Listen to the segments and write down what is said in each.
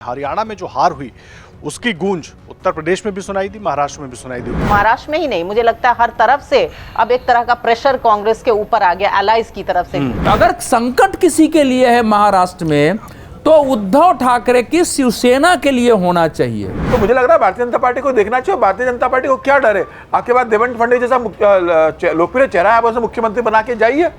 हरियाणा में जो हार हुई उसकी गूंज उत्तर प्रदेश में भी सुनाई दी, महाराष्ट्र में भी सुनाई दी। महाराष्ट्र में ही नहीं, मुझे लगता है हर तरफ से अब एक तरह का प्रेशर कांग्रेस के ऊपर आ गया, एलाइज की तरफ से। अगर संकट किसी के लिए है महाराष्ट्र में तो उद्धव ठाकरे की शिवसेना के लिए होना चाहिए। तो मुझे लग रहा है भारतीय जनता पार्टी को देखना चाहिए। भारतीय जनता पार्टी को क्या डर है? आपके बाद देवेंद्र फडणवीस जैसा लोकप्रिय चेहरा है, आप उसे मुख्यमंत्री बना के जाइए।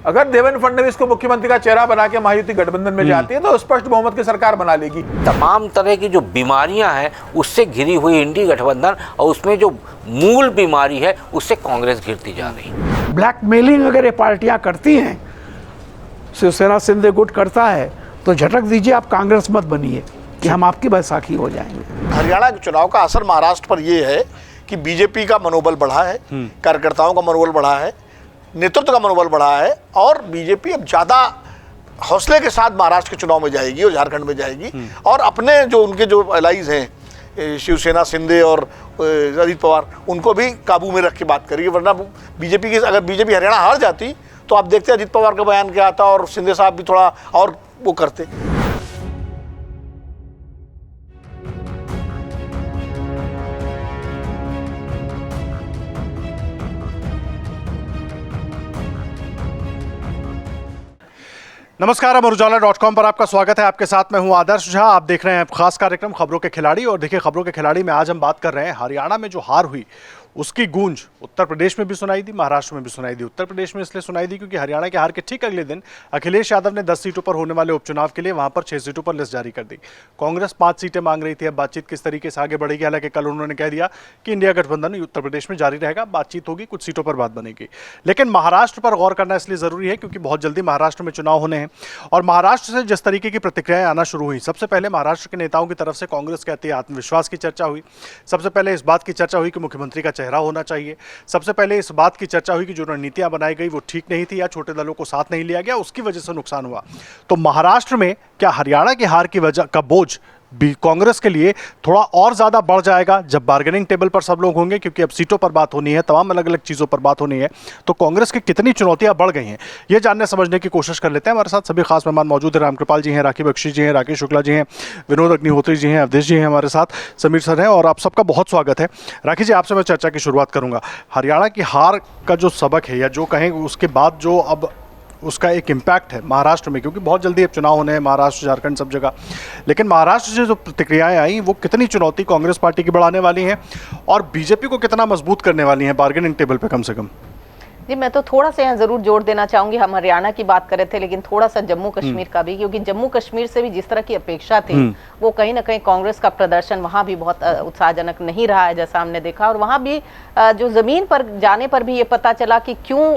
अगर देवेंद्र फडणवीस को मुख्यमंत्री का चेहरा बना के महायुति गठबंधन में जाती है तो स्पष्ट बहुमत की सरकार बना लेगी। तमाम तरह की जो बीमारियां हैं उससे घिरी हुई इंडी गठबंधन, और उसमें जो मूल बीमारी है उससे कांग्रेस घिरती जा रही है। ब्लैकमेलिंग अगर ये पार्टियां करती हैं, शिवसेना शिंदे गुट करता है, तो झटक दीजिए, आप कांग्रेस मत बनिए कि हम आपकी बैसाखी हो जाएंगे। हरियाणा के चुनाव का असर महाराष्ट्र पर यह है कि बीजेपी का मनोबल बढ़ा है, कार्यकर्ताओं का मनोबल बढ़ा है, नेतृत्व का मनोबल बढ़ा है, और बीजेपी अब ज़्यादा हौसले के साथ महाराष्ट्र के चुनाव में जाएगी और झारखंड में जाएगी, और अपने जो उनके जो एलाइज हैं शिवसेना शिंदे और अजित पवार, उनको भी काबू में रख के बात करेगी। वरना बीजेपी की अगर बीजेपी हरियाणा हार जाती तो आप देखते अजित पवार का बयान क्या आता और शिंदे साहब भी थोड़ा और वो करते। नमस्कार, अमर उजाला.com पर आपका स्वागत है। आपके साथ मैं हूं आदर्श झा। आप देख रहे हैं खास कार्यक्रम खबरों के खिलाड़ी, और देखिए खबरों के खिलाड़ी में आज हम बात कर रहे हैं हरियाणा में जो हार हुई उसकी गूंज उत्तर प्रदेश में भी सुनाई दी, महाराष्ट्र में भी सुनाई दी। उत्तर प्रदेश में इसलिए सुनाई दी क्योंकि हरियाणा के हार के ठीक अगले दिन अखिलेश यादव ने 10 सीटों पर होने वाले उपचुनाव के लिए वहां पर 6 सीटों पर लिस्ट जारी कर दी। कांग्रेस 5 सीटें मांग रही थी। अब बातचीत किस तरीके से आगे बढ़ेगी, हालांकि कल उन्होंने कह दिया कि इंडिया गठबंधन उत्तर प्रदेश में जारी रहेगा, बातचीत होगी, कुछ सीटों पर बात बनेगी। लेकिन महाराष्ट्र पर गौर करना इसलिए जरूरी है क्योंकि बहुत जल्दी महाराष्ट्र में चुनाव होने हैं, और महाराष्ट्र से जिस तरीके की प्रतिक्रियाएं आना शुरू हुई, सबसे पहले महाराष्ट्र के नेताओं की तरफ से कांग्रेस कहती है आत्मविश्वास की चर्चा हुई। सबसे पहले इस बात की चर्चा हुई कि मुख्यमंत्री का चेहरा होना चाहिए। सबसे पहले इस बात की चर्चा हुई कि जो रणनीतियां बनाई गई वो ठीक नहीं थी या छोटे दलों को साथ नहीं लिया गया, उसकी वजह से नुकसान हुआ। तो महाराष्ट्र में क्या हरियाणा की हार की वजह का बोझ भी कांग्रेस के लिए थोड़ा और ज्यादा बढ़ जाएगा जब बार्गेनिंग टेबल पर सब लोग होंगे, क्योंकि अब सीटों पर बात होनी है, तमाम अलग अलग चीजों पर बात होनी है। तो कांग्रेस की कितनी चुनौतियां बढ़ गई हैं, ये जानने समझने की कोशिश कर लेते हैं। हमारे साथ सभी खास मेहमान मौजूद हैं। रामकृपाल जी हैं, राखी बख्शी जी हैं, राकेश शुक्ला जी हैं, विनोद अग्निहोत्री जी हैं, अवधेश जी हैं हमारे साथ, समीर सर हैं, और आप सबका बहुत स्वागत है। राखी जी, आपसे मैं चर्चा की शुरुआत करूंगा। हरियाणा की हार का जो सबक है, या जो कहें उसके बाद जो अब उसका एक इम्पैक्ट है महाराष्ट्र में, क्योंकि बहुत जल्दी अब चुनाव होने हैं महाराष्ट्र, झारखंड, सब जगह, लेकिन महाराष्ट्र से जो प्रतिक्रियाएं आई वो कितनी चुनौती कांग्रेस पार्टी की बढ़ाने वाली हैं और बीजेपी को कितना मजबूत करने वाली हैं बार्गेनिंग टेबल पे कम से कम? जी, मैं तो थोड़ा सा यहाँ जरूर जोड़ देना चाहूंगी। हम हरियाणा की बात कर रहे थे, लेकिन थोड़ा सा जम्मू कश्मीर का भी, क्योंकि जम्मू कश्मीर से भी जिस तरह की अपेक्षा थी वो कहीं ना कहीं कांग्रेस का प्रदर्शन वहां भी बहुत उत्साहजनक नहीं रहा है, जैसा हमने देखा। और वहां भी जो जमीन पर जाने पर भी ये पता चला कि क्यों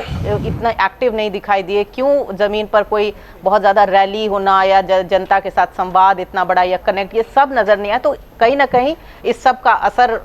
इतना एक्टिव नहीं दिखाई दिए, क्यों जमीन पर कोई बहुत ज्यादा रैली होना या जनता के साथ संवाद इतना बड़ा या कनेक्ट, ये सब नजर नहीं आया। तो कहीं ना कहीं इस सब का असर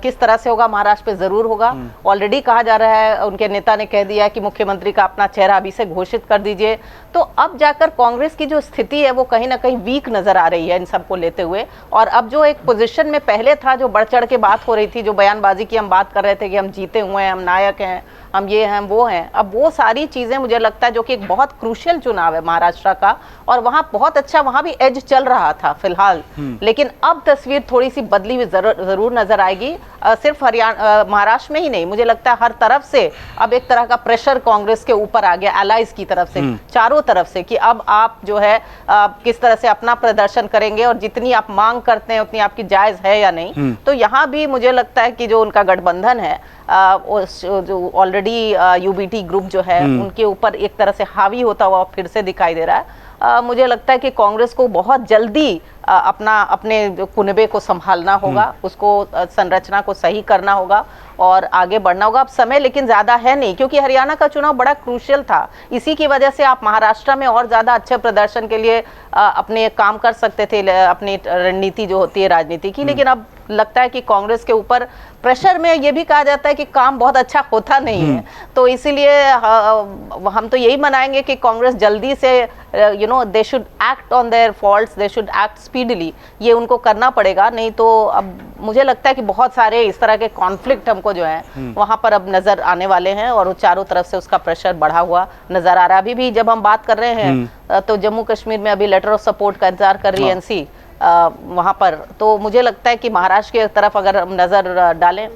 किस तरह से होगा महाराष्ट्र पे जरूर होगा। ऑलरेडी कहा जा रहा है, उनके नेता ने कह दिया है कि मुख्यमंत्री का अपना चेहरा अभी से घोषित कर दीजिए। तो अब जाकर कांग्रेस की जो स्थिति है वो कहीं ना कहीं वीक नजर आ रही है इन सबको लेते हुए। और अब जो एक पोजीशन में पहले था, जो बढ़ चढ़ के बात हो रही थी, जो बयानबाजी की हम बात कर रहे थे कि हम जीते हुए हैं, हम नायक हैं, हम ये हैं वो हैं, अब वो सारी चीजें मुझे लगता है, जो कि एक बहुत क्रूशियल चुनाव है महाराष्ट्र का, और वहां बहुत अच्छा वहां भी एज चल रहा था फिलहाल, लेकिन अब तस्वीर थोड़ी सी बदली हुई जरूर नजर आएगी। सिर्फ हरियाणा महाराष्ट्र में ही नहीं, मुझे लगता है हर तरफ से अब एक तरह का प्रेशर कांग्रेस के ऊपर आ गया, एलाइज की तरफ से, चारों तरफ से, कि अब आप जो है किस तरह से अपना प्रदर्शन करेंगे और जितनी आप मांग करते हैं उतनी आपकी जायज है या नहीं। तो यहाँ भी मुझे लगता है कि जो उनका गठबंधन है, जो ऑलरेडी यूबीटी ग्रुप जो है, उनके ऊपर एक तरह से हावी होता हुआ फिर से दिखाई दे रहा है। मुझे लगता है कि कांग्रेस को बहुत जल्दी अपने कुनबे को संभालना होगा, उसको संरचना को सही करना होगा और आगे बढ़ना होगा। अब समय लेकिन ज्यादा है नहीं, क्योंकि हरियाणा का चुनाव बड़ा क्रूशियल था। इसी की वजह से आप महाराष्ट्र में और ज्यादा अच्छे प्रदर्शन के लिए अपने काम कर सकते थे, अपनी रणनीति जो होती है राजनीति की। लेकिन अब लगता है कि कांग्रेस के ऊपर प्रेशर में ये भी कहा जाता है कि काम बहुत अच्छा होता नहीं है। तो इसीलिए हम तो यही मनाएंगे कि कांग्रेस जल्दी से they should act on their faults, they should act speedily, ये उनको करना पड़ेगा। नहीं तो अब मुझे लगता है कि बहुत सारे इस तरह के कॉन्फ्लिक्ट हमको जो है वहां पर अब नजर आने वाले हैं, और चारों तरफ से उसका प्रेशर बढ़ा हुआ नजर आ रहा है। अभी भी जब हम बात कर रहे हैं तो जम्मू कश्मीर में अभी लेटर ऑफ सपोर्ट का इंतजार कर रही है एनसी, वहाँ पर। तो मुझे लगता है कि महाराष्ट्र की तरफ अगर हम नज़र डालें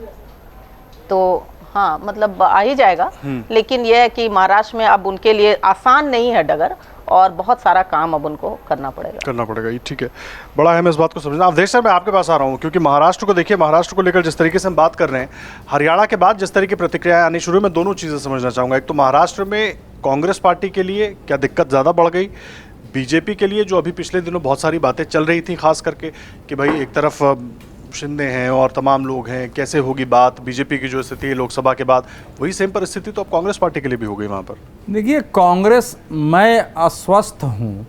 तो हाँ मतलब आ ही जाएगा, लेकिन यह है कि महाराष्ट्र में अब उनके लिए आसान नहीं है डगर, और बहुत सारा काम अब उनको करना पड़ेगा। ये ठीक है, बड़ा अहम इस बात को समझना। अवधेश सर, मैं आपके पास आ रहा हूँ, क्योंकि महाराष्ट्र को देखिए, महाराष्ट्र को लेकर जिस तरीके से हम बात कर रहे हैं, हरियाणा के बाद जिस तरह की प्रतिक्रियाएं आनी शुरू, में दोनों चीज़ें समझना चाहूँगा। एक तो महाराष्ट्र में कांग्रेस पार्टी के लिए क्या दिक्कत ज़्यादा बढ़ गई, बीजेपी के लिए जो अभी पिछले दिनों बहुत सारी बातें चल रही थी, खास करके कि भाई एक तरफ शिंदे हैं और तमाम लोग हैं, कैसे होगी बात, बीजेपी की जो स्थिति है लोकसभा के बाद, वही सेम परिस्थिति तो अब कांग्रेस पार्टी के लिए भी हो गई वहाँ पर। देखिए कांग्रेस, मैं अस्वस्थ हूँ,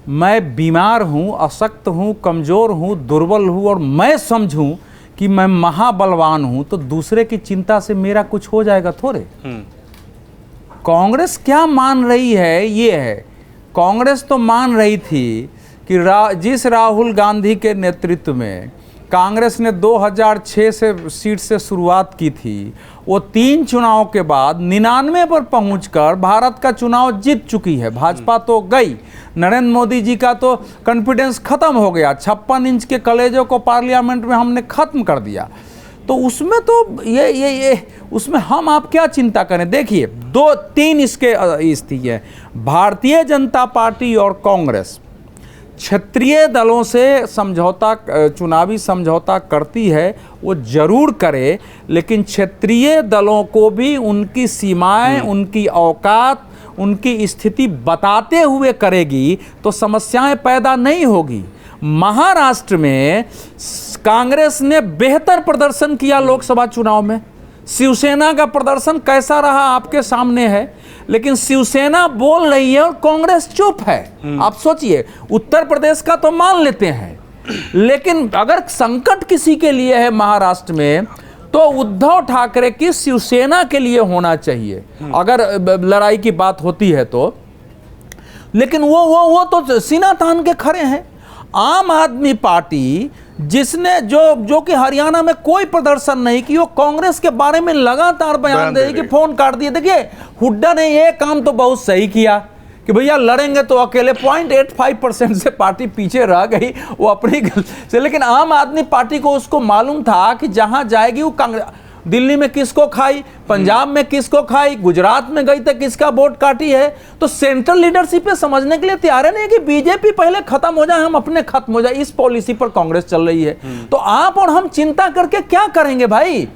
मैं बीमार हूँ, अशक्त हूँ, कमज़ोर हूँ, दुर्बल हूँ, और मैं समझूँ कि मैं महाबलवान हूँ, तो दूसरे की चिंता से मेरा कुछ हो जाएगा थोड़े। कांग्रेस क्या मान रही है ये है, कांग्रेस तो मान रही थी कि जिस राहुल गांधी के नेतृत्व में कांग्रेस ने 2006 से सीट से शुरुआत की थी, वो 3 चुनाव के बाद 99 पर पहुंचकर भारत का चुनाव जीत चुकी है। भाजपा तो गई, नरेंद्र मोदी जी का तो कॉन्फिडेंस खत्म हो गया, 56 इंच के कलेजों को पार्लियामेंट में हमने खत्म कर दिया। तो उसमें तो ये उसमें हम आप क्या चिंता करें। देखिए 2-3 इसके स्थिति है, भारतीय जनता पार्टी और कांग्रेस क्षेत्रीय दलों से समझौता, चुनावी समझौता करती है, वो जरूर करे, लेकिन क्षेत्रीय दलों को भी उनकी सीमाएं, उनकी औकात, उनकी स्थिति बताते हुए करेगी तो समस्याएं पैदा नहीं होगी। महाराष्ट्र में कांग्रेस ने बेहतर प्रदर्शन किया लोकसभा चुनाव में, शिवसेना का प्रदर्शन कैसा रहा आपके सामने है, लेकिन शिवसेना बोल रही है और कांग्रेस चुप है। आप सोचिए, उत्तर प्रदेश का तो मान लेते हैं, लेकिन अगर संकट किसी के लिए है महाराष्ट्र में तो उद्धव ठाकरे की शिवसेना के लिए होना चाहिए, अगर लड़ाई की बात होती है तो। लेकिन वो तो सीना तान के खड़े हैं। आम आदमी पार्टी जिसने जो कि हरियाणा में कोई प्रदर्शन नहीं की, वो कांग्रेस के बारे में लगातार बयान दे रही कि फोन काट दिए। देखिए हुड्डा ने ये काम तो बहुत सही किया कि भैया लड़ेंगे तो अकेले 0.85% से पार्टी पीछे रह गई, वो अपनी गलती से। लेकिन आम आदमी पार्टी को उसको मालूम था कि जहां जाएगी वो कांग्रेस, दिल्ली में किसको खाई, पंजाब में किसको खाई, गुजरात में गई तो किसका वोट काटी है। तो सेंट्रल लीडरशिप पे समझने के लिए तैयार है नहीं कि बीजेपी पहले खत्म हो जाए, हम अपने खत्म हो जाए, इस पॉलिसी पर कांग्रेस चल रही है। तो आप और हम चिंता करके क्या करेंगे भाई।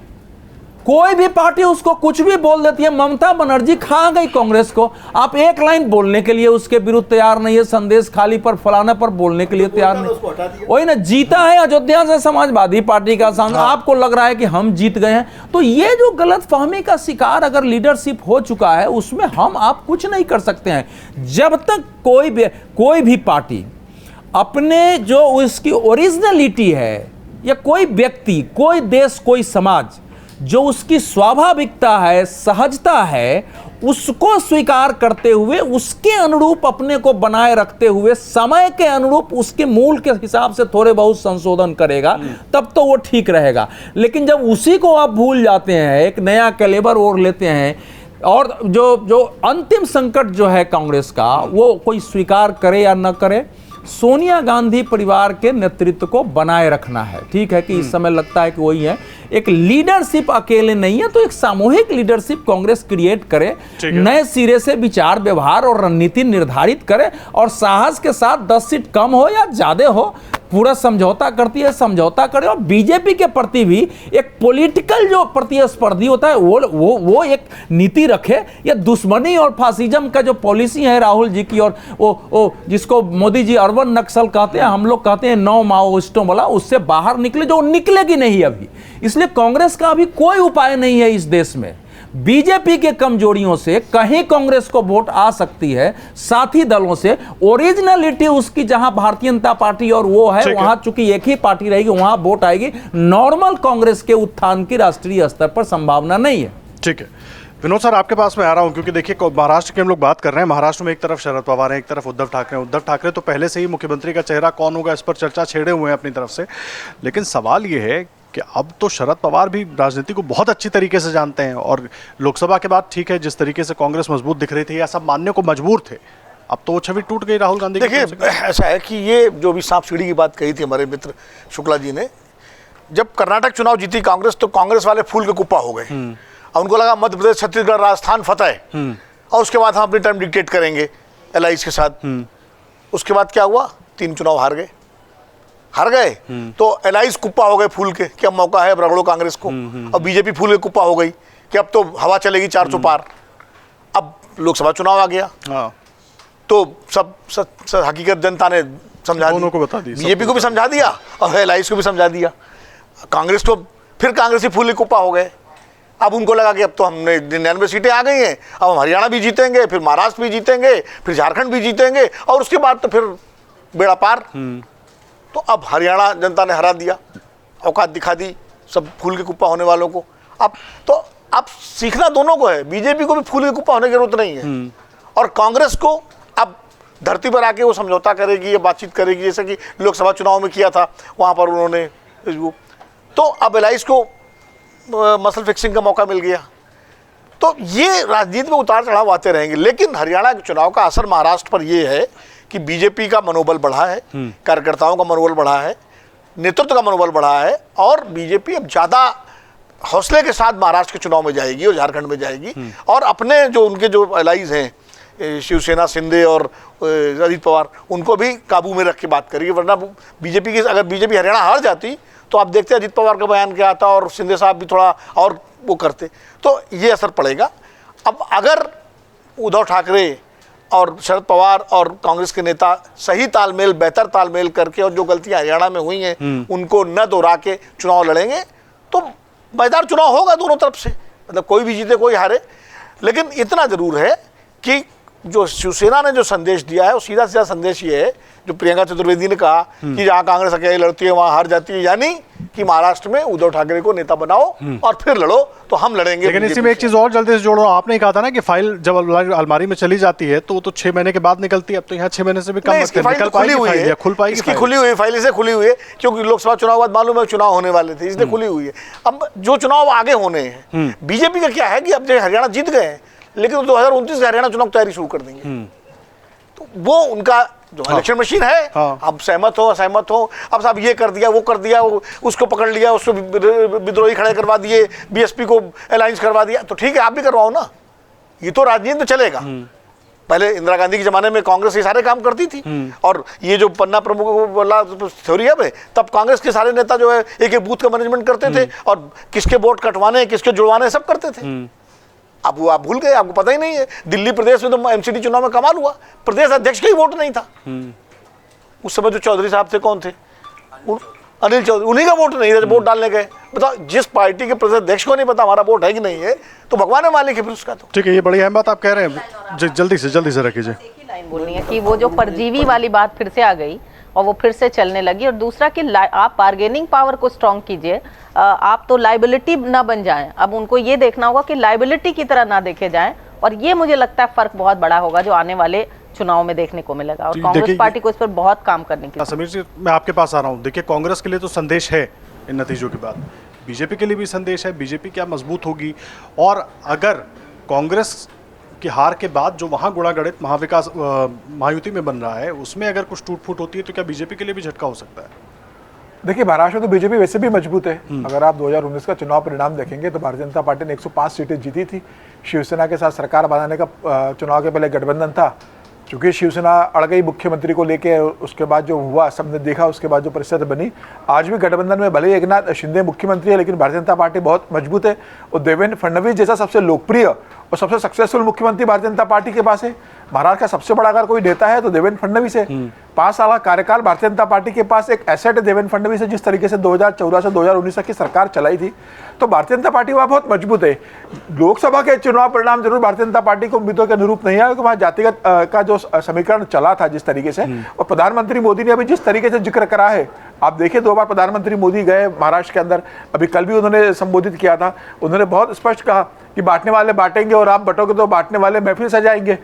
कोई भी पार्टी उसको कुछ भी बोल देती है। ममता बनर्जी खा गई कांग्रेस को, आप एक लाइन बोलने के लिए उसके विरुद्ध तैयार नहीं है, संदेश खाली पर फलाना पर बोलने के लिए तैयार नहीं। वही ना, जीता है अयोध्या से समाजवादी पार्टी का सांसद, आपको लग रहा है कि हम जीत गए हैं। तो ये जो गलतफहमी का शिकार अगर लीडरशिप हो चुका है, उसमें हम आप कुछ नहीं कर सकते हैं। जब तक कोई भी पार्टी अपने जो उसकी ओरिजिनलिटी है, या कोई व्यक्ति, कोई देश, कोई समाज जो उसकी स्वाभाविकता है, सहजता है, उसको स्वीकार करते हुए, उसके अनुरूप अपने को बनाए रखते हुए, समय के अनुरूप उसके मूल के हिसाब से थोड़े बहुत संशोधन करेगा, तब तो वो ठीक रहेगा। लेकिन जब उसी को आप भूल जाते हैं, एक नया कैलेबर ओढ़ लेते हैं, और जो अंतिम संकट जो है कांग्रेस का, वो कोई स्वीकार करे या न करे, सोनिया गांधी परिवार के नेतृत्व को बनाए रखना है। ठीक है कि इस समय लगता है कि वही है, एक लीडरशिप अकेले नहीं है, तो एक सामूहिक लीडरशिप कांग्रेस क्रिएट करे, नए सिरे से विचार, व्यवहार और रणनीति निर्धारित करे, और साहस के साथ 10 सीट कम हो या ज्यादा हो, पूरा समझौता करती है, समझौता करे। और बीजेपी के प्रति भी एक पॉलिटिकल जो प्रतिस्पर्धी होता है, वो एक नीति रखे। या दुश्मनी और फासिज्म का जो पॉलिसी है राहुल जी की, और वो जिसको मोदी जी अर्बन नक्सल कहते हैं, हम लोग कहते हैं नौ माओइस्टों वाला, उससे बाहर निकले, जो निकलेगी नहीं अभी। इसलिए कांग्रेस का अभी कोई उपाय नहीं है इस देश में। बीजेपी के कमजोरियों से कहीं कांग्रेस को वोट आ सकती है, साथी दलों से। ओरिजिनलिटी उसकी जहां भारतीय जनता पार्टी और वो है, वहां चूंकि एक ही पार्टी रहेगी, वहां वोट आएगी। नॉर्मल कांग्रेस के उत्थान की राष्ट्रीय स्तर पर संभावना नहीं है। ठीक है, विनोद सर आपके पास में आ रहा हूं, क्योंकि देखिए महाराष्ट्र के हम लोग बात कर रहे हैं। महाराष्ट्र में एक तरफ शरद पवार है, एक तरफ उद्धव ठाकरे। उद्धव ठाकरे तो पहले से ही मुख्यमंत्री का चेहरा कौन होगा इस पर चर्चा छेड़े हुए हैं अपनी तरफ से। लेकिन सवाल ये है कि अब तो शरद पवार भी राजनीति को बहुत अच्छी तरीके से जानते हैं, और लोकसभा के बाद ठीक है जिस तरीके से कांग्रेस मजबूत दिख रही थी, या सब मानने को मजबूर थे, अब तो वो छवि टूट गई राहुल गांधी की देखिए तरफ से। ऐसा है कि ये जो भी सांप सीढ़ी की बात कही थी हमारे मित्र शुक्ला जी ने, जब कर्नाटक चुनाव जीती कांग्रेस तो कांग्रेस वाले फूल के कुप्पा हो गए और उनको लगा मध्य प्रदेश, छत्तीसगढ़, राजस्थान फतेह और उसके बाद हम अपनी टर्म डिक्टेट करेंगे एलाइज के साथ। उसके बाद क्या हुआ, 3 चुनाव हार गए तो एलाइज कुप्पा हो गए फूल के कि अब मौका है, अब रगड़ो कांग्रेस को। अब बीजेपी फूल के कुप्पा हो गई कि अब तो हवा चलेगी 400 पार। अब लोकसभा चुनाव आ गया हाँ, तो सब हकीकत जनता ने समझा दोनों को बता दी, बीजेपी को भी समझा दिया और एलाइज को भी समझा दिया। कांग्रेस तो फिर कांग्रेसी फूल के कुप्पा हो गए। अब उनको लगा कि अब तो हमने 99 सीटें आ गई हैं, अब हम हरियाणा भी जीतेंगे, फिर महाराष्ट्र भी जीतेंगे, फिर झारखंड भी जीतेंगे और उसके बाद तो फिर बेड़ा पार। तो अब हरियाणा जनता ने हरा दिया, औकात दिखा दी सब फूल के कुप्पा होने वालों को। अब सीखना दोनों को है, बीजेपी को भी फूल के कुप्पा होने की जरूरत नहीं है और कांग्रेस को अब धरती पर आके वो समझौता करेगी या बातचीत करेगी, जैसे कि लोकसभा चुनाव में किया था वहाँ पर उन्होंने। तो अब एलाइज को मसल फिक्सिंग का मौका मिल गया। तो ये राजनीति में उतार चढ़ाव आते रहेंगे, लेकिन हरियाणा के चुनाव का असर महाराष्ट्र पर यह है कि बीजेपी का मनोबल बढ़ा है, कार्यकर्ताओं का मनोबल बढ़ा है, नेतृत्व का मनोबल बढ़ा है और बीजेपी अब ज़्यादा हौसले के साथ महाराष्ट्र के चुनाव में जाएगी और झारखंड में जाएगी और अपने जो उनके जो एलाइज हैं शिवसेना, शिंदे और अजित पवार, उनको भी काबू में रख के बात करेगी। वरना बीजेपी की, अगर बीजेपी हरियाणा हार जाती तो आप देखते अजित पवार का बयान क्या आता और शिंदे साहब भी थोड़ा और वो करते, तो ये असर पड़ेगा। अब अगर उद्धव ठाकरे और शरद पवार और कांग्रेस के नेता सही तालमेल, बेहतर तालमेल करके और जो गलतियां हरियाणा में हुई हैं उनको न दोहरा के चुनाव लड़ेंगे तो मजेदार चुनाव होगा दोनों तरफ से, मतलब कोई भी जीते कोई हारे। लेकिन इतना जरूर है कि जो शिवसेना ने जो संदेश दिया है वो सीधा सीधा संदेश ये है जो प्रियंका चतुर्वेदी ने कहा कि जहाँ कांग्रेस अकेले लड़ती है वहाँ हार जाती है, यानी कि महाराष्ट्र में उद्धव ठाकरे को नेता बनाओ और फिर लड़ो, तो हम लड़ेंगे। लेकिन इसी में एक चीज और जल्दी से जोड़ो, आपने ही कहा था ना कि फाइल जब अलमारी में चली जाती है तो वो तो 6 महीने के बाद निकलती है, अब तो यहाँ 6 महीने से भी कम निकल पाएगी, खुल पाएगी, इसकी खुली हुई है फाइल, इसे खुली हुई है क्योंकि लोकसभा चुनाव बाद मालूम है चुनाव होने वाले थे, इसलिए खुली हुई है। अब जो चुनाव आगे होने हैं, बीजेपी का क्या है कि अब जो हरियाणा जीत गए हैं लेकिन 2029 का हरियाणा चुनाव तैयारी शुरू कर देंगे, तो वो उनका जो इलेक्शन मशीन है। अब सहमत हो असहमत हो, अब साहब ये कर दिया वो कर दिया, उसको पकड़ लिया, उसको विद्रोही खड़े करवा दिए, बीएसपी को अलायंस करवा दिया, तो ठीक है आप भी करवाओ ना, ये तो राजनीति में चलेगा। पहले इंदिरा गांधी के जमाने में कांग्रेस ये सारे काम करती थी और ये जो पन्ना प्रमुख वाला थ्योरी है, तब कांग्रेस के सारे नेता जो है एक एक बूथ का मैनेजमेंट करते थे और किसके वोट कटवाने किसके जुड़वाने सब करते थे। अब वो आप भूल गए, आपको पता ही नहीं है। दिल्ली प्रदेश में तो एमसीडी चुनाव में कमाल हुआ, प्रदेश अध्यक्ष का ही वोट नहीं था। उस समय जो चौधरी साहब थे, कौन थे, अनिल चौधरी, उन्हीं का वोट नहीं था जब वोट डालने गए। बताओ, जिस पार्टी के प्रदेश अध्यक्ष को नहीं पता हमारा वोट है कि नहीं है, तो भगवान है मालिक है फिर उसका। तो ठीक है, ये बड़ी अहम बात आप कह रहे हैं, जल्दी से रखिए। एक ही लाइन बोलनी है कि वो जो परजीवी वाली बात फिर से आ गई और वो फिर से चलने लगी। और दूसरा कि आप बार्गेनिंग पावर को स्ट्रॉन्ग कीजिए, आप तो लाइबिलिटी ना बन जाएं। अब उनको ये देखना होगा कि लाइबिलिटी की तरह ना देखे जाएं, और ये मुझे लगता है फर्क बहुत बड़ा होगा जो आने वाले चुनाव में देखने को मिलेगा। और कांग्रेस पार्टी को इस पर बहुत काम करने की। समीर जी, मैं आपके पास आ रहा हूँ। देखिए, कांग्रेस के लिए तो संदेश है इन नतीजों के बाद, बीजेपी के लिए भी संदेश है। बीजेपी क्या मजबूत होगी, और अगर कांग्रेस की हार के बाद जो वहाँ गुणागणित महाविकास महायुति में बन रहा है उसमें अगर कुछ टूट फूट होती है तो क्या बीजेपी के लिए भी झटका हो सकता है? देखिए, महाराष्ट्र में तो बीजेपी वैसे भी मजबूत है। अगर आप 2019 का चुनाव परिणाम देखेंगे तो भारतीय जनता पार्टी ने 105 सीटें जीती थी। शिवसेना के साथ सरकार बनाने का चुनाव के पहले गठबंधन था, चूंकि शिवसेना अड़ गई मुख्यमंत्री को लेके, उसके बाद जो हुआ सबने देखा, उसके बाद जो परिस्थिति बनी। आज भी गठबंधन में भले एकनाथ शिंदे मुख्यमंत्री है, लेकिन भारतीय जनता पार्टी बहुत मजबूत है और देवेंद्र फडणवीस जैसा सबसे लोकप्रिय और सबसे सक्सेसफुल मुख्यमंत्री भारतीय जनता पार्टी के पास है। महाराष्ट्र का सबसे बड़ा अगर कोई नेता है तो देवेंद्र फडणवीस है। 5 साल का कार्यकाल भारतीय जनता पार्टी के पास एक एसेट है देवेंद्र फडणवीस है। जिस तरीके से 2014 से 2019 तक की सरकार चलाई थी, तो भारतीय जनता पार्टी वहाँ बहुत मजबूत है। लोकसभा के चुनाव परिणाम जरूर भारतीय जनता पार्टी को उम्मीदों के अनुरूप नहीं आया, क्योंकि वहाँ जातिगत का जो समीकरण चला था जिस तरीके से, और प्रधानमंत्री मोदी ने अभी जिस तरीके से जिक्र करा है, आप देखिए 2 बार प्रधानमंत्री मोदी गए महाराष्ट्र के अंदर, अभी कल भी उन्होंने संबोधित किया था। उन्होंने बहुत स्पष्ट कहा कि बांटने वाले बांटेंगे और आप बटोगे तो बांटने वाले महफिल सजाएंगे।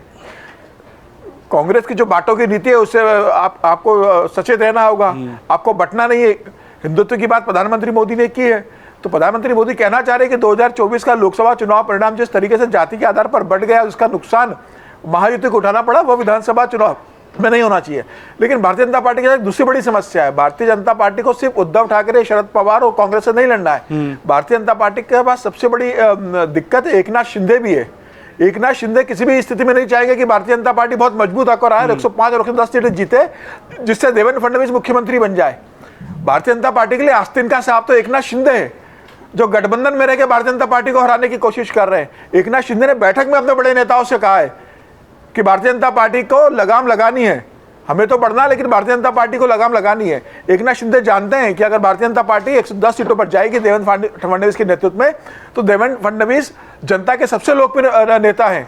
कांग्रेस की जो बांटों की नीति है उससे आपको सचेत रहना होगा, आपको बंटना नहीं है। हिंदुत्व की बात प्रधानमंत्री मोदी ने की है, तो प्रधानमंत्री मोदी कहना चाह रहे हैं कि 2024 का लोकसभा चुनाव परिणाम जिस तरीके से जाति के आधार पर बढ़ गया, उसका नुकसान महायुति को उठाना पड़ा, वो विधानसभा चुनाव में नहीं होना चाहिए। लेकिन भारतीय जनता पार्टी की एक दूसरी बड़ी समस्या है, भारतीय जनता पार्टी को सिर्फ उद्धव ठाकरे, शरद पवार और कांग्रेस से नहीं लड़ना है। भारतीय जनता पार्टी के पास सबसे बड़ी दिक्कत एकनाथ शिंदे भी है। एकनाथ शिंदे किसी भी स्थिति में नहीं चाहेंगे कि भारतीय जनता पार्टी बहुत मजबूत होकर आए, 105 और 110 सीटें जीते, जिससे देवेंद्र फडणवीस मुख्यमंत्री बन जाए। भारतीय जनता पार्टी के लिए आस्तीन का सांप तो एकनाथ शिंदे है, जो गठबंधन में रह के भारतीय जनता पार्टी को हराने की कोशिश कर रहे हैं। एकनाथ शिंदे ने बैठक में अपने बड़े नेताओं से कहा है कि भारतीय जनता पार्टी को लगाम लगानी है, हमें तो बढ़ना, लेकिन भारतीय जनता पार्टी को लगाम लगानी है। एकनाथ शिंदे जानते हैं कि अगर भारतीय जनता पार्टी 110 सीटों पर जाएगी देवेंद्र फडणवीस के नेतृत्व में, तो देवेंद्र फडणवीस जनता के सबसे लोकप्रिय नेता हैं,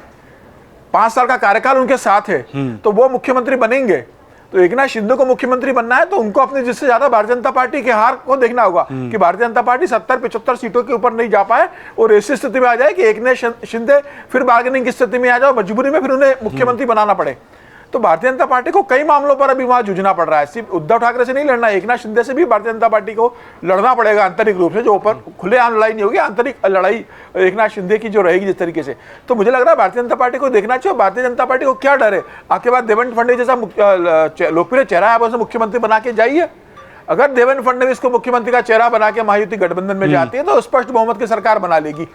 5 साल का कार्यकाल उनके साथ है, तो वो मुख्यमंत्री बनेंगे। तो एकनाथ शिंदे को मुख्यमंत्री बनना है तो उनको अपनी जिससे ज्यादा भारतीय जनता पार्टी के हार को देखना होगा कि भारतीय जनता पार्टी 70-75 सीटों के ऊपर नहीं जा पाए और ऐसी स्थिति में आ जाए कि एकनाथ शिंदे फिर बार्गेनिंग की स्थिति में आ जाए, मजबूरी में फिर उन्हें मुख्यमंत्री बनाना पड़े। तो भारतीय जनता पार्टी को कई मामलों पर अभी वहां जूझना पड़ रहा है। सिर्फ उद्धव ठाकरे से नहीं लड़ना, एकनाथ शिंदे से भी भारतीय जनता पार्टी को लड़ना पड़ेगा आंतरिक रूप से, जो ऊपर खुलेआम लड़ाई नहीं होगी, आंतरिक लड़ाई एकनाथ शिंदे की जो रहेगी जिस तरीके से। तो मुझे लग रहा है भारतीय जनता पार्टी को देखना चाहिए। भारतीय जनता पार्टी को क्या डर है, आपके पास देवेंद्र फडणवीस जैसा लोकप्रिय चेहरा है, आप उसे मुख्यमंत्री बना के जाइए। अगर देवेंद्र फडणवीस को मुख्यमंत्री का चेहरा बना के महायुति गठबंधन में जाती है तो स्पष्ट बहुमत की सरकार बना लेगी।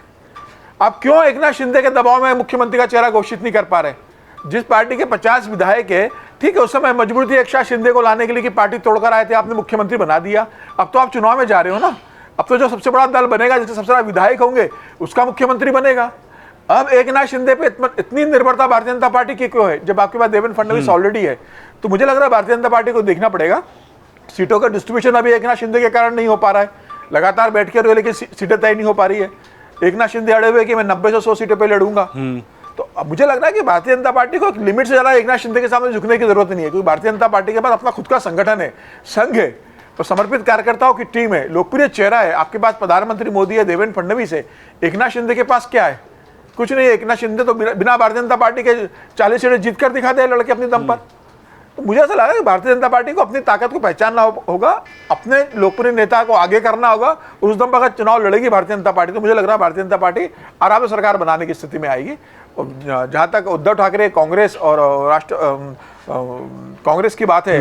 आप क्यों एकनाथ शिंदे के दबाव में मुख्यमंत्री का चेहरा घोषित नहीं कर पा रहे? जिस पार्टी के 50 विधायक है, ठीक है, उस समय मजबूरी थी एकनाथ शिंदे को लाने के लिए कि पार्टी तोड़कर आए थे, आपने मुख्यमंत्री बना दिया। अब तो आप चुनाव में जा रहे हो ना, अब तो जो सबसे बड़ा दल बनेगा, जिसके सबसे बड़ा विधायक होंगे, उसका मुख्यमंत्री बनेगा। अब एकनाथ शिंदे पे इतनी निर्भरता भारतीय जनता पार्टी की क्यों है, जब आपके पास देवेंद्र फडणवीस ऑलरेडी है? तो मुझे लग रहा है भारतीय जनता पार्टी को देखना पड़ेगा। सीटों का डिस्ट्रीब्यूशन अभी एकनाथ शिंदे के कारण नहीं हो पा रहा है, लगातार बैठ के, लेकिन सीटें तय नहीं हो पा रही है। एकनाथ शिंदे अड़े हुए कि मैं 90 से 100 सीटों पर लड़ूंगा। तो अब मुझे लग रहा है कि भारतीय जनता पार्टी को एक लिमिट से ज्यादा एकनाथ शिंदे के सामने झुकने की जरूरत नहीं है, क्योंकि भारतीय जनता पार्टी के पास अपना खुद का संगठन है, संघ है, तो समर्पित कार्यकर्ताओं की टीम है, लोकप्रिय चेहरा है। आपके पास प्रधानमंत्री मोदी है, देवेंद्र फडणवीस है। एकनाथ शिंदे के पास क्या है? कुछ नहीं है। एकनाथ शिंदे तो बिना भारतीय जनता पार्टी के 40 सीटें जीत कर दिखा दे लड़के अपनी दम पर। तो मुझे ऐसा लगा कि भारतीय जनता पार्टी को अपनी ताकत को पहचानना होगा, अपने लोकप्रिय नेता को आगे करना होगा, उस दम पर अगर चुनाव लड़ेगी भारतीय जनता पार्टी तो मुझे लग रहा है भारतीय जनता पार्टी आराम से सरकार बनाने की स्थिति में आएगी। जहाँ तक उद्धव ठाकरे, कांग्रेस और कांग्रेस की बात है,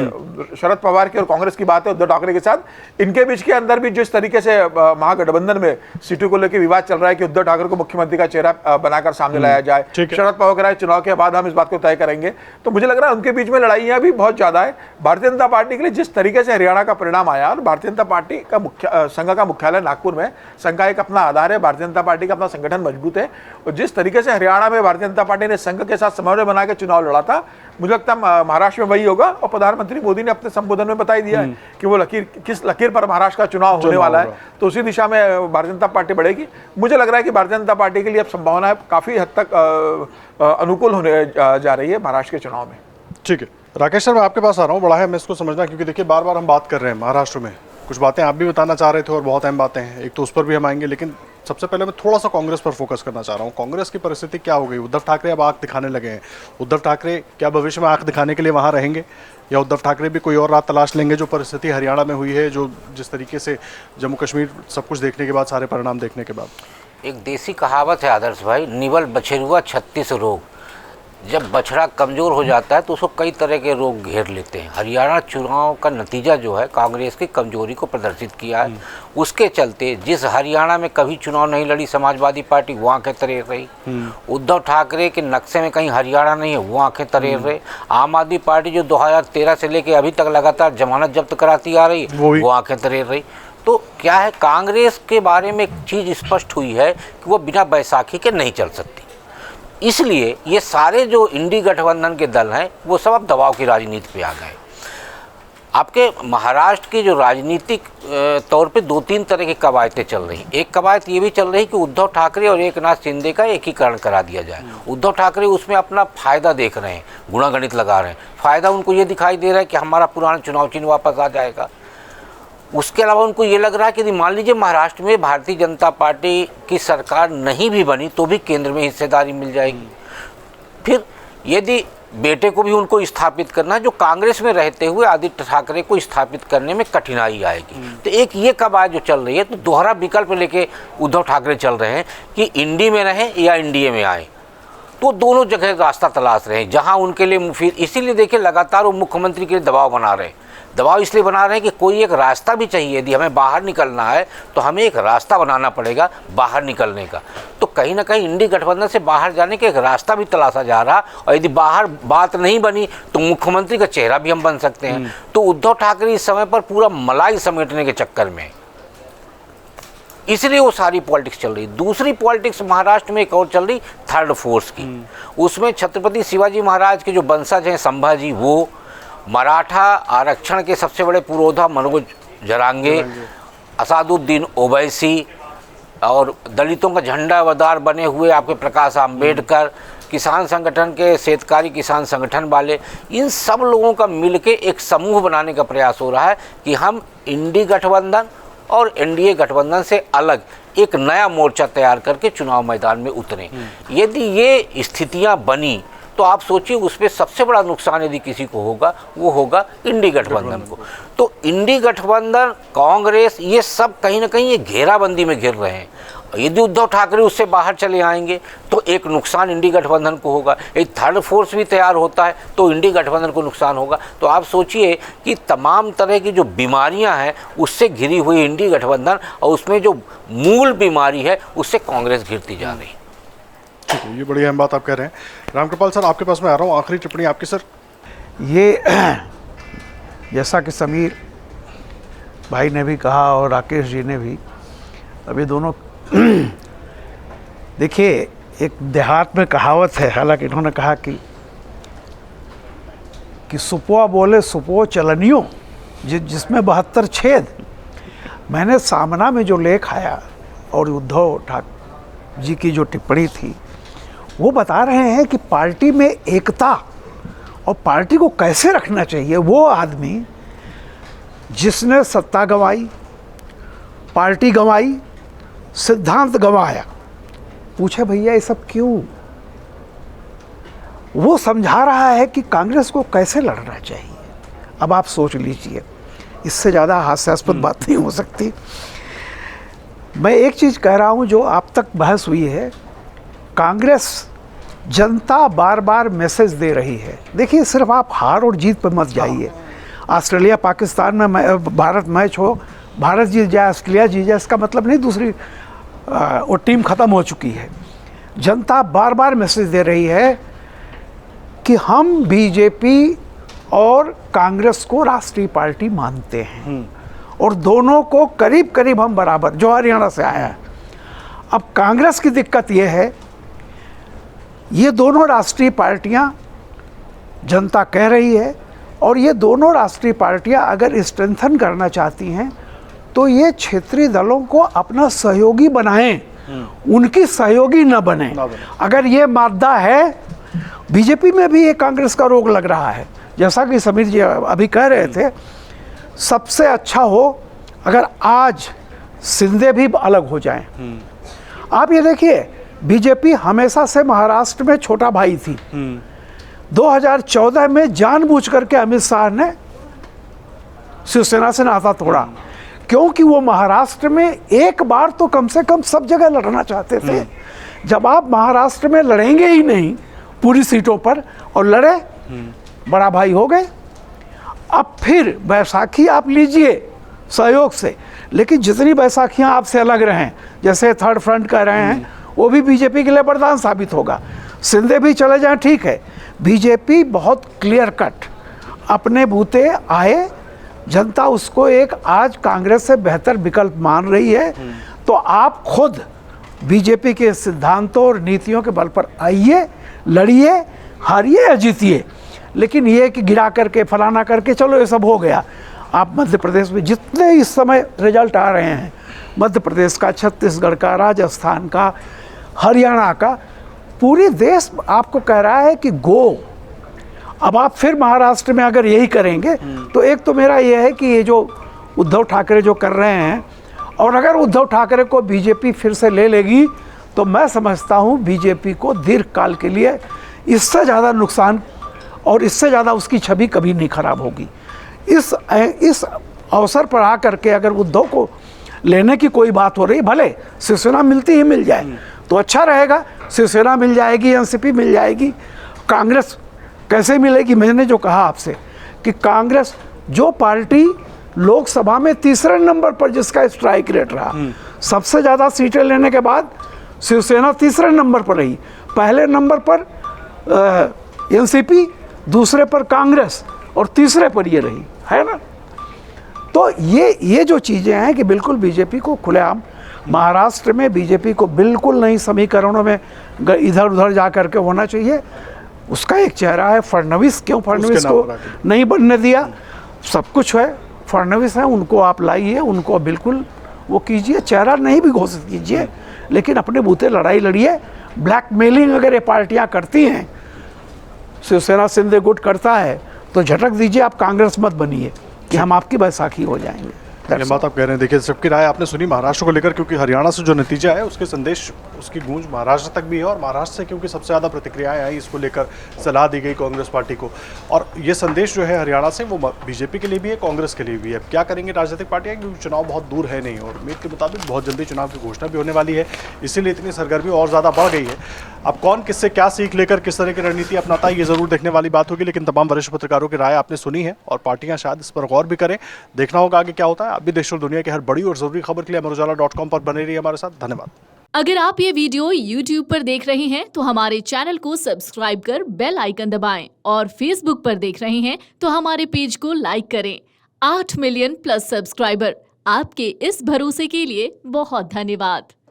शरद पवार की और कांग्रेस की बात है उद्धव ठाकरे के साथ, इनके बीच के अंदर भी जिस तरीके से महागठबंधन में सीटों को लेकर विवाद चल रहा है कि उद्धव ठाकरे को मुख्यमंत्री का चेहरा बनाकर सामने लाया जाए, शरद पवार कह रहा है चुनाव के बाद हम इस बात को तय करेंगे। तो मुझे लग रहा है उनके बीच में लड़ाइयाँ भी बहुत ज्यादा है। भारतीय जनता पार्टी के लिए जिस तरीके से हरियाणा का परिणाम आया, और भारतीय जनता पार्टी का संघ का मुख्यालय नागपुर में, संघ का एक अपना आधार है, भारतीय जनता पार्टी का अपना संगठन मजबूत है, और जिस तरीके से हरियाणा में भारतीय जनता पार्टी ने संघ के साथ समन्वय बना के चुनाव लड़ा था, मुझे लगता है महाराष्ट्र में वही होगा। और प्रधानमंत्री मोदी ने अपने संबोधन में बता ही दिया है कि वो किस लकीर पर महाराष्ट्र का चुनाव होने वाला है, तो उसी दिशा में भारतीय जनता पार्टी बढ़ेगी। मुझे लग रहा है कि भारतीय जनता पार्टी के लिए अब संभावना काफी हद तक अनुकूल होने जा रही है महाराष्ट्र के चुनाव में। ठीक है राकेश सर, मैं आपके पास आ रहा हूँ, बड़ा है मैं इसको समझना, क्योंकि देखिए बार बार हम बात कर रहे हैं महाराष्ट्र में, कुछ बातें आप भी बताना चाह रहे थे और बहुत अहम बातें हैं, एक तो उस पर भी हम आएंगे, लेकिन सबसे पहले मैं थोड़ा सा कांग्रेस पर फोकस करना चाह रहा हूँ। कांग्रेस की परिस्थिति क्या हो गई? उद्धव ठाकरे अब आंख दिखाने लगे हैं। उद्धव ठाकरे क्या भविष्य में आंख दिखाने के लिए वहाँ रहेंगे, या उद्धव ठाकरे भी कोई और रात तलाश लेंगे? जो परिस्थिति हरियाणा में हुई है, जो जिस तरीके से जम्मू कश्मीर सब कुछ देखने के बाद, सारे परिणाम देखने के बाद, एक देसी कहावत है आदर्श भाई, निवल बछेरुआ 36 रोग। जब बछड़ा कमज़ोर हो जाता है तो उसको कई तरह के रोग घेर लेते हैं। हरियाणा चुनाव का नतीजा जो है कांग्रेस की कमजोरी को प्रदर्शित किया है। उसके चलते जिस हरियाणा में कभी चुनाव नहीं लड़ी समाजवादी पार्टी, वो आंखें तरेर रही। उद्धव ठाकरे के नक्शे में कहीं हरियाणा नहीं है, वो आंखें तरेर रहे। आम आदमी पार्टी जो 2013 से लेकर अभी तक लगातार जमानत जब्त कराती आ रही, वो आंखें तरेर रही। तो क्या है, कांग्रेस के बारे में एक चीज़ स्पष्ट हुई है कि वो बिना बैसाखी के नहीं चल सकती। इसलिए ये सारे जो इंडी गठबंधन के दल हैं वो सब अब दबाव की राजनीति पे आ गए। आपके महाराष्ट्र की जो राजनीतिक तौर पे 2-3 तरह की कवायतें चल रही। एक कवायत ये भी चल रही कि उद्धव ठाकरे और एकनाथ शिंदे का एकीकरण करा दिया जाए। उद्धव ठाकरे उसमें अपना फ़ायदा देख रहे हैं, गुणागणित लगा रहे हैं। फ़ायदा उनको ये दिखाई दे रहा है कि हमारा पुराना चुनाव चिन्ह वापस आ जाएगा। उसके अलावा उनको ये लग रहा है कि यदि मान लीजिए महाराष्ट्र में भारतीय जनता पार्टी की सरकार नहीं भी बनी तो भी केंद्र में हिस्सेदारी मिल जाएगी। फिर यदि बेटे को भी उनको स्थापित करना है, जो कांग्रेस में रहते हुए आदित्य ठाकरे को स्थापित करने में कठिनाई आएगी। तो एक ये कवायद जो चल रही है, तो दोहरा विकल्प लेके उद्धव ठाकरे चल रहे हैं कि इंडी में रहें या एनडीए में आए। तो दोनों जगह रास्ता तलाश रहे हैं जहां उनके लिए मुफीद। इसीलिए देखिए लगातार वो मुख्यमंत्री के लिए दबाव बना रहे हैं। दबाव इसलिए बना रहे हैं कि कोई एक रास्ता भी चाहिए। यदि हमें बाहर निकलना है तो हमें एक रास्ता बनाना पड़ेगा बाहर निकलने का। तो कहीं ना कहीं इंडी गठबंधन से बाहर जाने का एक रास्ता भी तलाशा जा रहा, और यदि बाहर बात नहीं बनी तो मुख्यमंत्री का चेहरा भी हम बन सकते हैं। तो उद्धव ठाकरे इस समय पर पूरा मलाई समेटने के चक्कर में, इसलिए वो सारी पॉलिटिक्स चल रही। दूसरी पॉलिटिक्स महाराष्ट्र में एक और चल रही, थर्ड फोर्स की। उसमें छत्रपति शिवाजी महाराज के जो वंशज हैं संभाजी, वो मराठा आरक्षण के सबसे बड़े पुरोधा मनोज जरांगे, असादुद्दीन ओवैसी, और दलितों का झंडावदार बने हुए आपके प्रकाश आंबेडकर, किसान संगठन के शेतकारी किसान संगठन वाले, इन सब लोगों का मिलके एक समूह बनाने का प्रयास हो रहा है कि हम इंडी गठबंधन और एनडीए गठबंधन से अलग एक नया मोर्चा तैयार करके चुनाव मैदान में उतरें। यदि ये स्थितियां बनी तो आप सोचिए उस पर सबसे बड़ा नुकसान यदि किसी को होगा वो होगा इंडी गठबंधन को। तो इंडी गठबंधन, कांग्रेस, ये सब कहीं ना कहीं ये घेराबंदी में घिर रहे हैं। यदि उद्धव ठाकरे उससे बाहर चले आएंगे तो एक नुकसान इंडी गठबंधन को होगा। एक थर्ड फोर्स भी तैयार होता है तो इंडी गठबंधन को नुकसान होगा। तो आप सोचिए कि तमाम तरह की जो बीमारियां हैं उससे घिरी हुई इंडी गठबंधन, और उसमें जो मूल बीमारी है उससे कांग्रेस घिरती जा रही है। ठीक है, ये बड़ी अहम बात आप कह रहे हैं। रामकृपाल सर, आपके पास मैं आ रहा हूँ, आखिरी टिप्पणी आपकी सर। ये जैसा कि समीर भाई ने भी कहा और राकेश जी ने भी, अभी दोनों देखिए, एक देहात में कहावत है, हालांकि इन्होंने कहा कि सुपुआ बोले सुपो चलनियो जिसमें 72 छेद। मैंने सामना में जो लेख आया और उद्धव ठाकरे जी की जो टिप्पणी थी, वो बता रहे हैं कि पार्टी में एकता और पार्टी को कैसे रखना चाहिए। वो आदमी जिसने सत्ता गंवाई, पार्टी गंवाई, सिद्धांत गंवाया, पूछे भैया ये सब क्यों? वो समझा रहा है कि कांग्रेस को कैसे लड़ना चाहिए। अब आप सोच लीजिए, इससे ज़्यादा हास्यास्पद बात नहीं हो सकती। मैं एक चीज़ कह रहा हूँ जो आप तक बहस हुई है, कांग्रेस जनता बार बार मैसेज दे रही है। देखिए, सिर्फ आप हार और जीत पर मत जाइए। ऑस्ट्रेलिया पाकिस्तान में भारत मैच हो, भारत जीत जाए, ऑस्ट्रेलिया जीत जाए, इसका मतलब नहीं दूसरी वो टीम ख़त्म हो चुकी है। जनता बार बार मैसेज दे रही है कि हम बीजेपी और कांग्रेस को राष्ट्रीय पार्टी मानते हैं और दोनों को करीब करीब हम बराबर, जो हरियाणा से आया है। अब कांग्रेस की दिक्कत यह है, ये दोनों राष्ट्रीय पार्टियां जनता कह रही है, और ये दोनों राष्ट्रीय पार्टियां अगर स्ट्रेंथन करना चाहती हैं तो ये क्षेत्रीय दलों को अपना सहयोगी बनाएं, उनकी सहयोगी न बने। अगर ये मादा है, बीजेपी में भी ये कांग्रेस का रोग लग रहा है। जैसा कि समीर जी अभी कह रहे थे, सबसे अच्छा हो अगर आज शिंदे भी अलग हो जाएं। आप ये देखिए, बीजेपी हमेशा से महाराष्ट्र में छोटा भाई थी। 2014 में जानबूझ करके अमित शाह ने शिवसेना से नाता तोड़ा, क्योंकि वो महाराष्ट्र में एक बार तो कम से कम सब जगह लड़ना चाहते थे। जब आप महाराष्ट्र में लड़ेंगे ही नहीं पूरी सीटों पर, और लड़े, बड़ा भाई हो गए। अब फिर बैसाखी आप लीजिए सहयोग से, लेकिन जितनी बैसाखियां आपसे अलग रहें, जैसे थर्ड फ्रंट कह रहे हैं, वो भी बीजेपी के लिए वरदान साबित होगा। शिंदे भी चले जाएं, ठीक है। बीजेपी बहुत क्लियर कट अपने बूते आए, जनता उसको एक आज कांग्रेस से बेहतर विकल्प मान रही है। तो आप खुद बीजेपी के सिद्धांतों और नीतियों के बल पर आइए, लड़िए, हारिए या जीतिए, लेकिन ये कि गिरा करके फलाना करके चलो ये सब हो गया। आप मध्य प्रदेश में जितने इस समय रिजल्ट आ रहे हैं, मध्य प्रदेश का, छत्तीसगढ़ का, राजस्थान का, हरियाणा का, पूरी देश आपको कह रहा है कि गो। अब आप फिर महाराष्ट्र में अगर यही करेंगे तो एक तो मेरा यह है कि ये जो उद्धव ठाकरे जो कर रहे हैं, और अगर उद्धव ठाकरे को बीजेपी फिर से ले लेगी तो मैं समझता हूँ बीजेपी को दीर्घकाल के लिए इससे ज़्यादा नुकसान और इससे ज़्यादा उसकी छवि कभी नहीं खराब होगी। इस अवसर पर आकर के अगर उद्धव को लेने की कोई बात हो रही, भले शिवसेना मिलती ही मिल जाए, तो अच्छा रहेगा, शिवसेना मिल जाएगी, एनसीपी मिल जाएगी। कांग्रेस कैसे मिलेगी? मैंने जो कहा आपसे कि कांग्रेस जो पार्टी लोकसभा में तीसरे नंबर पर जिसका स्ट्राइक रेट रहा, सबसे ज़्यादा सीटें लेने के बाद शिवसेना तीसरे नंबर पर रही, पहले नंबर पर एनसीपी, दूसरे पर कांग्रेस और तीसरे पर ये रही, है ना। तो ये जो चीज़ें हैं कि बिल्कुल बीजेपी को खुलेआम, महाराष्ट्र में बीजेपी को बिल्कुल नहीं समीकरणों में इधर उधर जा करके होना चाहिए। उसका एक चेहरा है फडणवीस, क्यों फडणवीस को नहीं बनने दिया? सब कुछ है, फडणवीस है, उनको आप लाइए, उनको बिल्कुल वो कीजिए, चेहरा नहीं भी घोषित कीजिए, लेकिन अपने बूते लड़ाई लड़िए। ब्लैकमेलिंग अगर ये पार्टियां करती हैं, शिवसेना शिंदे गुट करता है, तो झटक दीजिए, आप कांग्रेस मत बनिए कि हम आपकी बैसाखी हो जाएंगे। ये बात आप कह रहे हैं। देखिए, सबकी राय आपने सुनी महाराष्ट्र को लेकर, क्योंकि हरियाणा से जो नतीजा है उसके संदेश, उसकी गूंज महाराष्ट्र तक भी है, और महाराष्ट्र से क्योंकि सबसे ज़्यादा प्रतिक्रियाएं आई, इसको लेकर सलाह दी गई कांग्रेस पार्टी को, और ये संदेश जो है हरियाणा से वो बीजेपी के लिए भी है, कांग्रेस के लिए भी है। अब क्या करेंगे राजनीतिक पार्टियां, क्योंकि चुनाव बहुत दूर है नहीं, और उम्मीद के मुताबिक बहुत जल्दी चुनाव की घोषणा भी होने वाली है, इसीलिए इतनी सरगर्मी और ज़्यादा बढ़ गई है। अब कौन किससे क्या सीख लेकर किस तरह की रणनीति अपनाता है, ये जरूर देखने वाली बात होगी। लेकिन तमाम वरिष्ठ पत्रकारों की राय आपने सुनी है, और पार्टियां शायद इस पर गौर भी करें। देखना होगा आगे क्या होता है। अभी देश और दुनिया की हर बड़ी और जरूरी खबर के लिए अमरउजाला.com पर बने रहिए हमारे साथ। धन्यवाद। अगर आप ये वीडियो YouTube पर देख रहे हैं तो हमारे चैनल को सब्सक्राइब कर बेल आइकन दबाएं, और Facebook पर देख रहे हैं तो हमारे पेज को लाइक करें। 8 मिलियन प्लस सब्सक्राइबर, आपके इस भरोसे के लिए बहुत धन्यवाद।